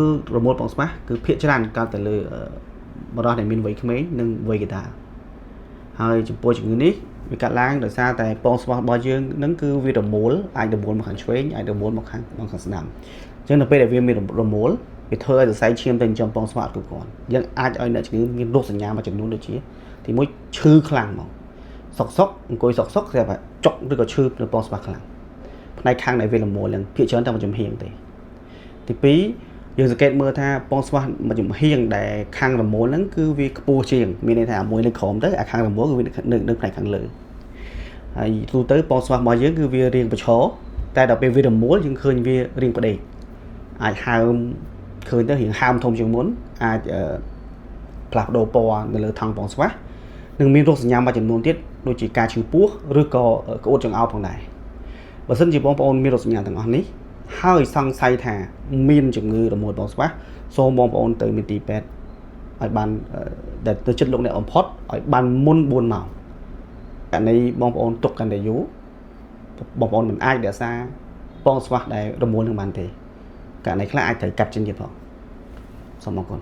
គឺរមូលបងស្មាស់គឺភាគច្រើនកើតតែលើបរិបទដែលមានវ័យក្មេងនិងវ័យកណ្ដាលហើយចំពោះជំងឺនេះវាកាត់ឡើងដោយសារតែបងស្មាស់របស់យើងនឹងគឺវារមូលអាចរមូលមកខាងឆ្វេងអាចរមូលមកខាងស្ដាំអញ្ចឹងនៅពេលដែលវាមានរមូលវាធ្វើឲ្យសរសៃឈាមទៅចំបងស្មាស់អត់គ្រប់គ្រាន់យើងអាចឲ្យអ្នកជំងឺមានរោគសញ្ញាមួយចំនួនដូចជាទីមួយឈឺខ្លាំងមកសុកអង្គុយសុកស្រាប់តែចុកឬក៏ឈឺនៅបងស្មាស់ខ្លាំងផ្នែកខាងដែលវារមូលនឹងភាគច្រើនតែមួយចំហៀងទេទីពីរយើងសង្កេតមើលថាបងស្មាស់មួយចំហៀងដែលខាងរមូលហ្នឹងគឺវាខ្ពស់ជាងមានន័យថាមួយនៅក្រោមទៅអាខាងរមូលគឺវានៅផ្នែកខាងលើហើយទូទៅបងស្មាស់របស់យើងគឺវារាងប្រឈរតែដល់ពេលវារមូលយើងឃើញវារាងផ្ដេកអាចហើមឃើញទៅរាងហើមធំជាងមុនអាចផ្លាស់ប្ដូរពណ៌នៅលើថង់បងស្មាស់នឹងមានរោគសញ្ញាមួយចំនួនទៀតដូចជាការឈឺពោះឬក៏ក្អួតចង្អោរផងដែរបើសិនជាបងប្អូនមានរោគសញ្ញាទាំងអស់នេះហើយសង្ស័យថាមានជំងឺរមូលបងស្មាស់សូមបងប្អូនទៅមន្ទីរពេទ្យឲ្យបានដែលទៅចិត្តលោកអ្នកបំផុតឲ្យបានមុន4ម៉ោងករណីបងប្អូនទុកកាន់តែយូរបងប្អូនមិនអាចរក្សាបងស្មាស់ដែលរមូលនឹងបានទេករណីខ្លះអាចត្រូវកាត់ចេញទៀតផងសូមអរគុណ